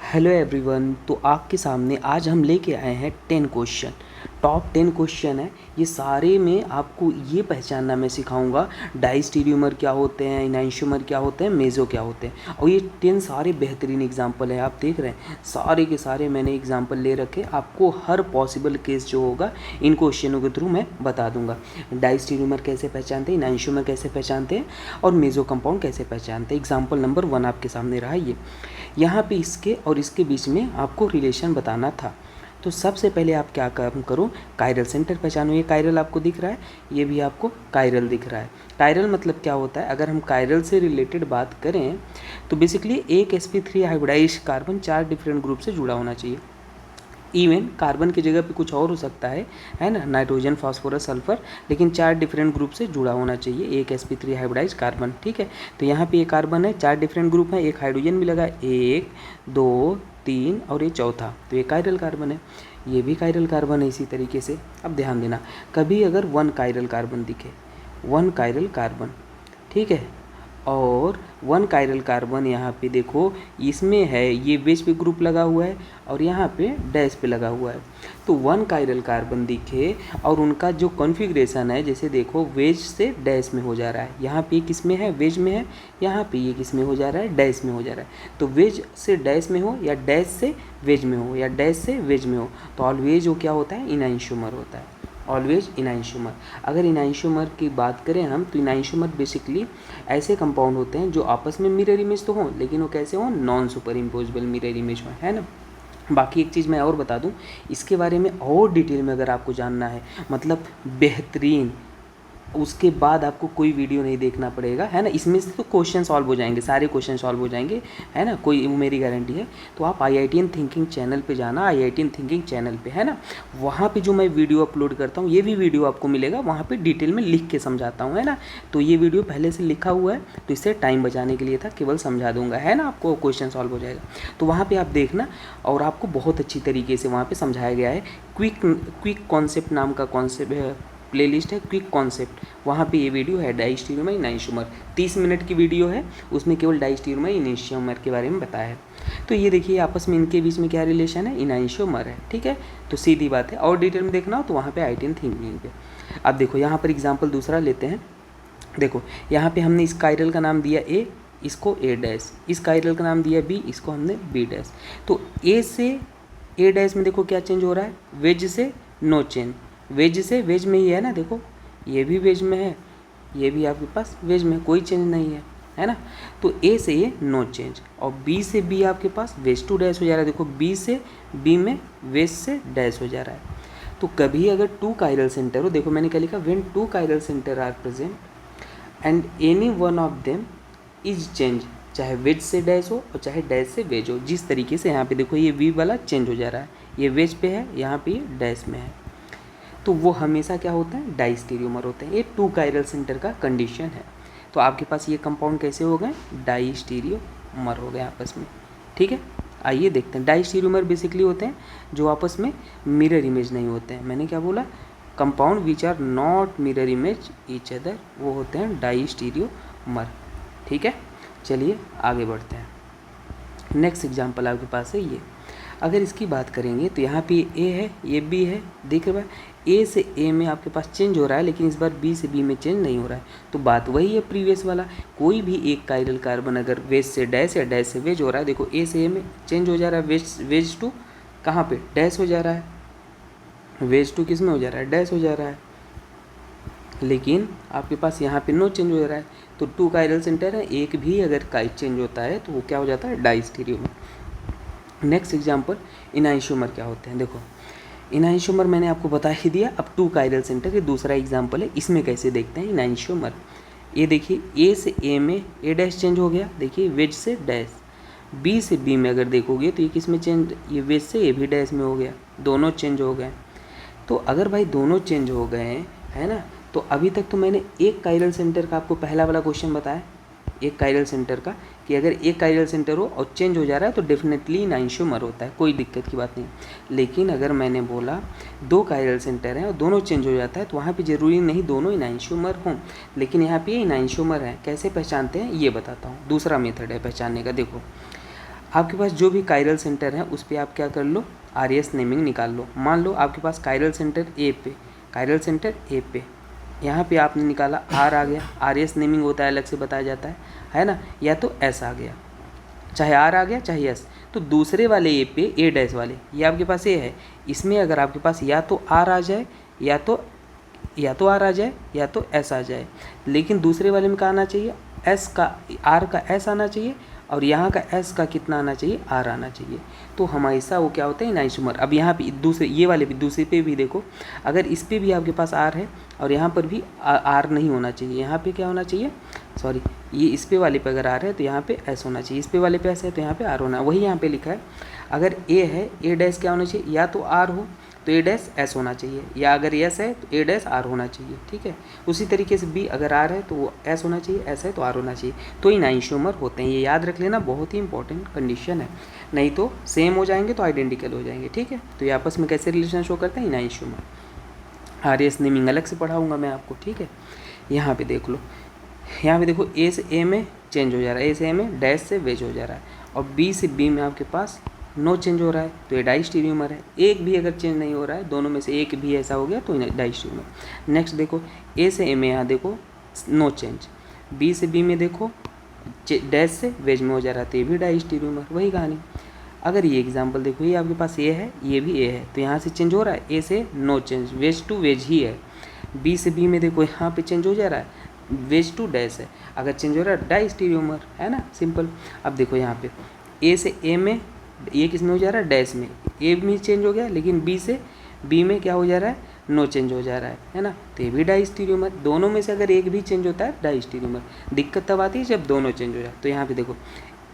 Hello everyone. तो आपके सामने आज हम लेके आए हैं 10 क्वेश्चन। टॉप 10 क्वेश्चन है। ये सारे में आपको ये पहचानना मैं सिखाऊंगा डाइस्टीरियोमर क्या होते हैं, इनैंशियोमर क्या होते हैं, मेसो क्या होते हैं। और ये 10 सारे बेहतरीन एग्जाम्पल हैं। आप देख रहे हैं सारे के सारे मैंने एग्जाम्पल ले रखे। आपको हर पॉसिबल केस जो होगा इन क्वेश्चनों के थ्रू मैं बता दूंगा। डाइस्टीरियोमर कैसे पहचानते हैं, इनैंशियोमर कैसे पहचानते हैं और मेसो कंपाउंड कैसे पहचानते हैं। एग्जाम्पल नंबर 1 आपके सामने रहा ये। यहाँ पे इसके और इसके बीच में आपको रिलेशन बताना था। तो सबसे पहले आप क्या काम करो, कायरल सेंटर पहचानो। ये कायरल आपको दिख रहा है, ये भी आपको कायरल दिख रहा है। कायरल मतलब क्या होता है, अगर हम कायरल से रिलेटेड बात करें तो बेसिकली एक sp3 hybridised carbon 4 different group से जुड़ा होना चाहिए। इवन कार्बन की जगह पे कुछ और हो सकता है ना, नाइट्रोजन, फास्फोरस, सल्फर, लेकिन 4 डिफरेंट ग्रुप से जुड़ा होना चाहिए एक sp3 हाइब्रिडाइज कार्बन। ठीक है, तो यहाँ पे ये कार्बन है, 4 डिफरेंट ग्रुप है, एक हाइड्रोजन भी लगा, 1 2 3 और ये चौथा, तो ये कायरल कार्बन है। ये भी कायरल कार्बन है इसी तरीके से। अब ध्यान देना, कभी अगर 1 कायरल कार्बन दिखे, 1 कायरल कार्बन, ठीक है, और 1 कायरल कार्बन यहाँ पे देखो इसमें है, ये वेज पे ग्रुप लगा हुआ है और यहाँ पे डैश पे लगा हुआ है। तो 1 कायरल कार्बन दिखे और उनका जो कॉन्फ़िगरेशन है, जैसे देखो वेज से डैश में हो जा रहा है, यहाँ पे किस में है, वेज में है, यहाँ पे ये किस में हो जा रहा है, डैश में हो जा रहा है। तो वेज से डैश में हो या डैश से वेज में हो या डैश से वेज में हो, तो ऑलवेज वो क्या होता है, इनैंशियोमर होता है। ऑलवेज इनैंशियोमर। अगर इनैंशियोमर की बात करें हम, तो इनैंशियोमर बेसिकली ऐसे कंपाउंड होते हैं जो आपस में मिरर इमेज तो हों, लेकिन वो कैसे हों, non super imposable mirror image हों, है ना। बाकी एक चीज़ मैं और बता दूं इसके बारे में, और डिटेल में अगर आपको जानना है, मतलब बेहतरीन, उसके बाद आपको कोई वीडियो नहीं देखना पड़ेगा, है ना। इसमें से तो क्वेश्चन सॉल्व हो जाएंगे, सारे क्वेश्चन सॉल्व हो जाएंगे, है ना, कोई मेरी गारंटी है। तो आप IITian थिंकिंग चैनल पे जाना, IITian थिंकिंग चैनल पे, है ना, वहाँ पे जो मैं वीडियो अपलोड करता हूँ, ये भी वीडियो आपको मिलेगा, वहाँ पे डिटेल में लिख के समझाता हूँ, है ना। तो ये वीडियो पहले से लिखा हुआ है, तो इससे टाइम बचाने के लिए था, केवल समझा दूंगा, है ना, आपको क्वेश्चन सॉल्व हो जाएगा। तो वहाँ पर आप देखना, और आपको बहुत अच्छी तरीके से वहाँ पर समझाया गया है। क्विक कॉन्सेप्ट नाम का कॉन्सेप्ट है, प्लेलिस्ट है क्विक कॉन्सेप्ट, वहाँ पे ये वीडियो है डाइस्टीरियोमर इनैंशियोमर, 30 मिनट की वीडियो है, उसमें केवल डाइस्टीरियोमर इनैंशियोमर के बारे में बताया है। तो ये देखिए आपस में इनके बीच में क्या रिलेशन है, इनैंशियोमर है, ठीक है। तो सीधी बात है, और डिटेल में देखना हो तो वहाँ पे IITian थिंकिंग पे। अब देखो यहाँ पर एग्जाम्पल दूसरा लेते हैं। देखो यहाँ पे हमने इस कायरल का नाम दिया ए, इसको ए डैश, इस कायरल का नाम दिया बी, इसको हमने बी डैश। तो ए से ए डैश में देखो क्या चेंज हो रहा है, वेज से नो चेंज, वेज से वेज में ही है ना, देखो ये भी वेज में है, ये भी आपके पास वेज में, कोई चेंज नहीं है ना। तो ए से ये नो चेंज, और बी से बी आपके पास वेज टू डैश हो जा रहा है, देखो बी से बी में वेज से डैश हो जा रहा है। तो कभी अगर 2 कायरल सेंटर हो, देखो मैंने क्या लिखा, when 2 chiral centre are present and any one of them is change, चाहे वेज से डैश हो और चाहे डैश से वेज हो, जिस तरीके से यहाँ पे देखो ये वी वाला चेंज हो जा रहा है, ये वेज पे है, यहाँ पे ये डैश में है, तो वो हमेशा क्या होता है, डाइस्टीरियोमर होते हैं। ये 2 कायरल सेंटर का कंडीशन है। तो आपके पास ये कंपाउंड कैसे हो गए, डाइस्टीरियोमर हो गए आपस में, ठीक है। आइए देखते हैं, डाइस्टीरियोमर बेसिकली होते हैं जो आपस में मिरर इमेज नहीं होते हैं। मैंने क्या बोला, compound which are not mirror image each other, वो होते हैं डाइस्टीरियोमर, ठीक है। चलिए आगे बढ़ते हैं। नेक्स्ट एग्जाम्पल आपके पास है ये। अगर इसकी बात करेंगे तो यहाँ पे ए है, ये बी है, देख रहे हैं, ए से ए में आपके पास चेंज हो रहा है, लेकिन इस बार बी से बी में चेंज नहीं हो रहा है। तो बात वही है प्रीवियस वाला, कोई भी एक कायरल कार्बन अगर वेज से डैश या डैश से वेज हो रहा है, देखो ए से ए में चेंज हो जा रहा है, वेज टू कहाँ पे डैश हो जा रहा है, वेज टू किस में हो जा रहा है, डैश हो जा रहा है, लेकिन आपके पास यहाँ पे नो चेंज हो रहा है। तो 2 कायरल सेंटर है, एक भी अगर काई चेंज होता है तो वो क्या हो जाता है, डाइस्टीरियोमर। नेक्स्ट एग्जाम्पल, इनैंशियोमर क्या होते हैं। देखो इनैंशियोमर मैंने आपको बता ही दिया। अब 2 कायरल सेंटर के दूसरा एग्जाम्पल है, इसमें कैसे देखते हैं इनैंशियोमर। ये देखिए ए से ए में ए डैश चेंज हो गया, देखिए वेज से डैश, बी से बी में अगर देखोगे तो ये किस में चेंज, ये वेज से ए भी डैश में हो गया, दोनों चेंज हो गए। तो अगर भाई दोनों चेंज हो गए, है ना, तो अभी तक तो मैंने एक कायरल सेंटर का आपको पहला वाला क्वेश्चन बताया, एक कायरल सेंटर का, कि अगर एक कायरल सेंटर हो और चेंज हो जा रहा है तो डेफिनेटली इनैंशियोमर होता है, कोई दिक्कत की बात नहीं। लेकिन अगर मैंने बोला 2 कायरल सेंटर हैं और दोनों चेंज हो जाता है, तो वहाँ पे ज़रूरी नहीं दोनों इनैंशियोमर हों, लेकिन यहाँ पे इनैंशियोमर है। कैसे पहचानते हैं ये बताता हूँ, दूसरा मेथड है पहचानने का। देखो आपके पास जो भी कायरल सेंटर है उस पर आप क्या कर लो, RAS नेमिंग निकाल लो। मान लो आपके पास कायरल सेंटर ए पे यहाँ पे आपने निकाला R आ गया, RAS नेमिंग होता है अलग से बताया जाता है ना, या तो S आ गया, चाहे R आ गया चाहे S। तो दूसरे वाले ए पे A डैश वाले, ये आपके पास A है, इसमें अगर आपके पास या तो R आ जाए या तो R आ जाए या तो S आ जाए, लेकिन दूसरे वाले में क्या आना चाहिए, S का R का S आना चाहिए और यहाँ का S का कितना आना चाहिए, R आना चाहिए। तो हमेशा वो क्या होता है इनआइसोमर। अब यहाँ पे दूसरे ये वाले भी दूसरे पे भी देखो, अगर इस पे भी आपके पास R है और यहाँ पर भी R नहीं होना चाहिए, यहाँ पे क्या होना चाहिए, सॉरी ये इस पे वाले पे अगर R है तो यहाँ पे S होना चाहिए, इस पे वाले पे S है तो यहाँ पे R होना, वही यहाँ पे लिखा है। अगर A है, A डैश क्या होना चाहिए, या तो R हो तो A डैश S होना चाहिए, या अगर S है तो A डैश R होना चाहिए, ठीक है। उसी तरीके से B अगर R है तो वो S होना चाहिए, S है तो R होना चाहिए, तो इनआइसोमर होते हैं। ये याद रख लेना, बहुत ही इंपॉर्टेंट कंडीशन है, नहीं तो सेम हो जाएंगे तो आइडेंटिकल हो जाएंगे, ठीक है। तो ये आपस में कैसे रिलेशन शो करते हैं, इनआइसोमर। RAS नेमिंग अलग से पढ़ाऊँगा मैं आपको, ठीक है। यहाँ पर देख लो, यहाँ पे देखो A से A में चेंज हो जा रहा है, A से A में डैश से वेज हो जा रहा है, और B से B में आपके पास नो चेंज हो रहा है, तो ये डाइस्टीरियोमर है। एक भी अगर चेंज नहीं हो रहा है, दोनों में से एक भी ऐसा हो गया तो डाइस्टीरियोमर। नेक्स्ट देखो A से A में यहाँ देखो नो चेंज, B से B में देखो डैश से वेज में हो जा रहा है, तो ये भी डाइस्टीरियोमर, वही कहानी। अगर ये एग्जाम्पल देखो, ये आपके पास A है, ये भी A है, तो यहाँ से चेंज हो रहा है, A से नो चेंज, वेज टू वेज ही है। B से B में देखो यहाँ पे चेंज हो जा रहा है, वेज टू डैश है, अगर चेंज हो रहा है डाइस्टीरियोमर है ना, सिंपल। अब देखो यहाँ पे A से A में ये किस में हो जा रहा है, डैश में, A में चेंज हो गया, लेकिन B से B में क्या हो जा रहा है, नो चेंज हो जा रहा है ना, तो ये भी डाइस्टीरियोमर। दोनों में से अगर एक भी चेंज होता है डाइस्टीरियोमर। दिक्कत तब आती है जब दोनों चेंज हो जाए। तो यहाँ पे देखो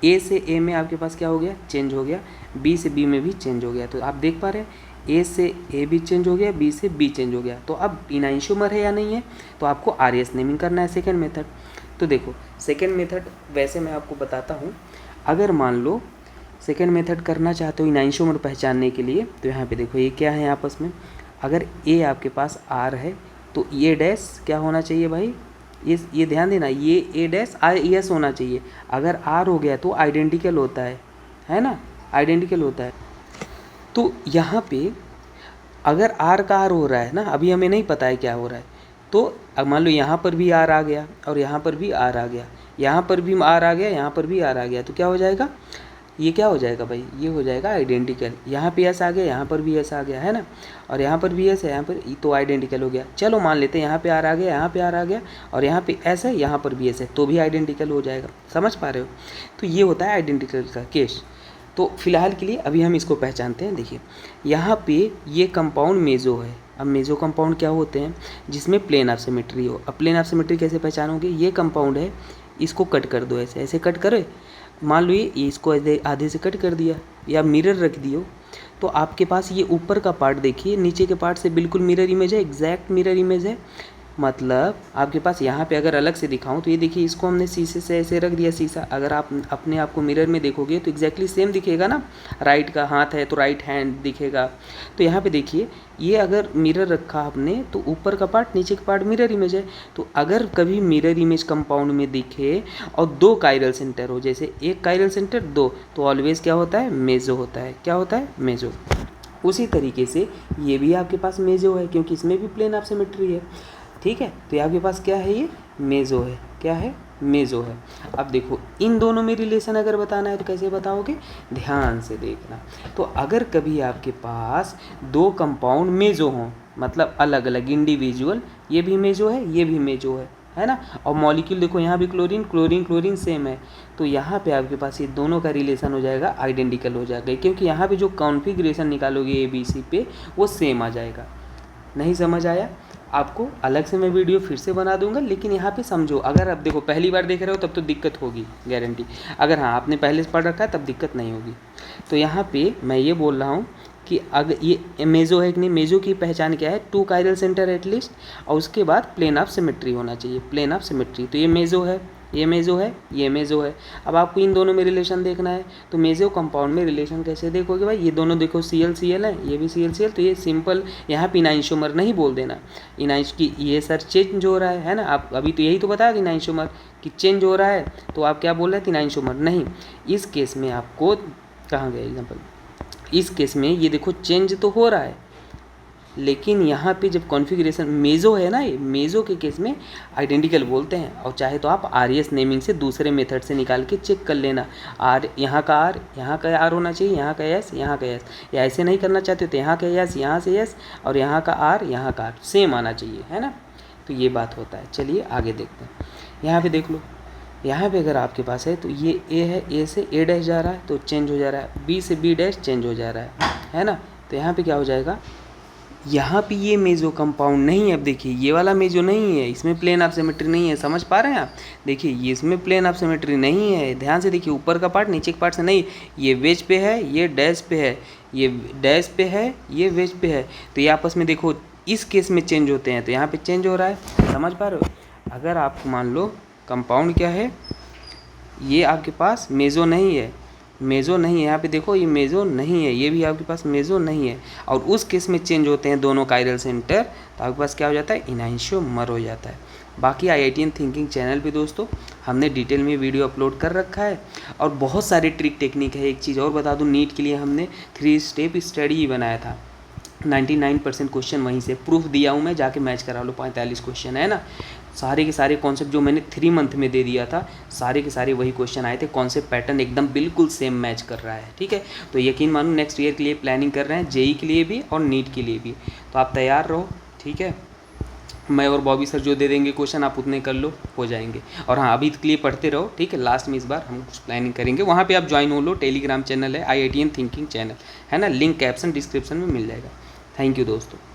A से A में आपके पास क्या हो गया, चेंज हो गया, B से B में भी चेंज हो गया, तो आप देख पा रहे हैं A से A भी चेंज हो गया, B से B चेंज हो गया, तो अब इनआइसोमर है या नहीं है, तो आपको RAS नेमिंग करना है सेकेंड मेथड। तो देखो सेकेंड मेथड वैसे मैं आपको बताता हूँ, अगर मान लो सेकेंड मेथड करना चाहते हो इनआइसोमर पहचानने के लिए, तो यहाँ पे देखो ये क्या है आपस में, अगर A आपके पास R है तो ये डैश क्या होना चाहिए भाई, ये ध्यान देना, ये A डैश S होना चाहिए। अगर R हो गया तो आइडेंटिकल होता है ना, आइडेंटिकल होता है। तो यहाँ पे अगर R का R हो रहा है ना, अभी हमें नहीं पता है क्या हो रहा है, तो अब मान लो यहाँ पर भी R आ गया और यहाँ पर भी R आ गया, यहाँ पर भी R आ गया, यहाँ पर भी R आ गया, तो क्या हो जाएगा, ये क्या हो जाएगा भाई, ये हो जाएगा आइडेंटिकल। यहाँ पे S आ गया, यहाँ पर भी S आ गया है ना, और यहाँ पर भी S है, यहाँ पर तो आइडेंटिकल हो गया। चलो मान लेते हैं यहाँ पे R आ गया, यहाँ पे R आ गया, और यहाँ पे S है, यहाँ पर भी S है, तो भी आइडेंटिकल हो जाएगा। समझ पा रहे हो, तो ये होता है आइडेंटिकल का केस। तो फिलहाल के लिए अभी हम इसको पहचानते हैं। देखिए यहाँ पे ये कंपाउंड मेजो है। अब मेजो कंपाउंड क्या होते हैं, जिसमें प्लेन ऑफ सिमेट्री हो। अब प्लेन ऑफ सिमेट्री कैसे पहचानोगे, ये कंपाउंड है, इसको कट कर दो, ऐसे ऐसे कट करे, मान लो ये इसको आधे से कट कर दिया या मिरर रख दियो, तो आपके पास ये ऊपर का पार्ट देखिए नीचे के पार्ट से बिल्कुल मिरर इमेज है, एग्जैक्ट मिरर इमेज है। मतलब आपके पास यहाँ पे अगर अलग से दिखाऊं तो ये देखिए, इसको हमने शीशे से ऐसे रख दिया शीशा, अगर आप अपने आप को मिरर में देखोगे तो एग्जैक्टली सेम दिखेगा ना, राइट का हाथ है तो राइट हैंड दिखेगा। तो यहाँ पे देखिए ये अगर मिरर रखा आपने तो ऊपर का पार्ट नीचे का पार्ट मिरर इमेज है। तो अगर कभी मिरर इमेज कंपाउंड में दिखे और दो कायरल सेंटर हो, जैसे एक कायरल सेंटर दो, तो ऑलवेज क्या होता है, मेजो होता है। क्या होता है, मेजो। उसी तरीके से ये भी आपके पास मेजो है, क्योंकि इसमें भी प्लेन ऑफ सिमेट्री है, ठीक है। तो ये आपके पास क्या है, ये मेजो है। क्या है, मेजो है। अब देखो इन दोनों में रिलेशन अगर बताना है तो कैसे बताओगे, ध्यान से देखना। तो अगर कभी आपके पास दो कंपाउंड मेजो हों, मतलब अलग अलग इंडिविजुअल, ये भी मेजो है, ये भी मेजो है ना, और मॉलिक्यूल देखो यहाँ भी क्लोरीन क्लोरीन क्लोरीन सेम है, तो यहाँ पे आपके पास ये दोनों का रिलेशन हो जाएगा, आइडेंटिकल हो जाएगा, क्योंकि यहाँ पे जो कॉन्फ़िगरेशन निकालोगे ABC पे वो सेम आ जाएगा। नहीं समझ आया आपको, अलग से मैं वीडियो फिर से बना दूंगा, लेकिन यहाँ पे समझो। अगर आप देखो पहली बार देख रहे हो तब तो दिक्कत होगी गारंटी, अगर हाँ आपने पहले से पढ़ रखा है तब दिक्कत नहीं होगी। तो यहाँ पे मैं ये बोल रहा हूँ कि अगर ये मेजो है कि नहीं, मेजो की पहचान क्या है, 2 कायरल सेंटर एटलीस्ट, और उसके बाद प्लेन ऑफ सिमेट्री होना चाहिए, प्लेन ऑफ सिमेट्री। तो ये मेजो है, ये मेजो है, ये मेजो है। अब आपको इन दोनों में रिलेशन देखना है, तो मेजो कंपाउंड में रिलेशन कैसे देखोगे भाई, ये दोनों देखो Cl है, ये भी Cl, तो ये सिंपल, यहाँ पे इनाइंशोमर नहीं बोल देना। इनाइंश की ये सर चेंज हो रहा है ना, आप अभी तो यही तो बताया कि इनाइंशोमर कि चेंज हो रहा है, तो आप क्या बोल रहे थे, इनाइंशोमर नहीं। इस केस में आपको, कहाँ गया एग्जाम्पल, इस केस में ये देखो चेंज तो हो रहा है, लेकिन यहाँ पे जब कॉन्फ़िगरेशन मेजो है ना, ये मेजो के केस में आइडेंटिकल बोलते हैं। और चाहे तो आप RS नेमिंग से दूसरे मेथड से निकाल के चेक कर लेना, R यहाँ का R, यहाँ का R होना चाहिए, यहाँ का S, यहाँ का S, या ऐसे नहीं करना चाहते तो यहाँ का S, यहाँ से S, और यहाँ का R, यहाँ का R सेम आना चाहिए, है ना। तो ये बात होता है। चलिए आगे देखते हैं। यहाँ पर देख लो, यहाँ पे अगर आपके पास है तो ये A है, A से A' जा रहा है तो चेंज हो जा रहा है, B से B' चेंज हो जा रहा है ना। तो यहाँ पे क्या हो जाएगा, यहाँ पे ये मेजो कंपाउंड नहीं है। अब देखिए ये वाला मेजो नहीं है, इसमें प्लेन ऑफ सिमेट्री नहीं है, समझ पा रहे हैं आप। देखिए ये इसमें प्लेन ऑफ सिमेट्री नहीं है, ध्यान से देखिए, ऊपर का पार्ट नीचे के पार्ट से नहीं, ये वेज पे है, ये डैश पे है, ये डैश पे है, ये वेज पे है, तो ये आपस में देखो इस केस में चेंज होते हैं, तो यहाँ पे चेंज हो रहा है, समझ पा रहे हो। अगर आप मान लो कंपाउंड क्या है, ये आपके पास मेजो नहीं है, मेजो नहीं है, यहाँ पे देखो ये मेजो नहीं है, ये भी आपके पास मेजो नहीं है, और उस केस में चेंज होते हैं दोनों कायरल सेंटर, तो आपके पास क्या हो जाता है, इनाइंशियोमर हो जाता है। बाकी IITian थिंकिंग चैनल पे दोस्तों हमने डिटेल में वीडियो अपलोड कर रखा है, और बहुत सारी ट्रिक टेक्निक है। एक चीज़ और बता दूँ, नीट के लिए हमने 3 स्टेप स्टडी ही बनाया था, 99% क्वेश्चन वहीं से प्रूफ दिया हूँ मैं, जाके मैच करा लो, 45 क्वेश्चन है ना। सारे के सारे कॉन्सेप्ट जो मैंने 3 मंथ में दे दिया था, सारे के सारे वही क्वेश्चन आए थे, कॉन्सेप्ट पैटर्न एकदम बिल्कुल सेम मैच कर रहा है, ठीक है। तो यकीन मानो नेक्स्ट ईयर के लिए प्लानिंग कर रहे हैं, JEE के लिए भी और नीट के लिए भी, तो आप तैयार रहो, ठीक है। मैं और बॉबी सर जो दे देंगे क्वेश्चन आप उतने कर लो, हो जाएंगे। और हाँ, अभी के लिए पढ़ते रहो, ठीक है। लास्ट में इस बार हम कुछ प्लानिंग करेंगे, वहाँ पे आप ज्वाइन हो लो, टेलीग्राम चैनल है IITian थिंकिंग चैनल, है ना, लिंक कैप्शन डिस्क्रिप्शन में मिल जाएगा। थैंक यू दोस्तों।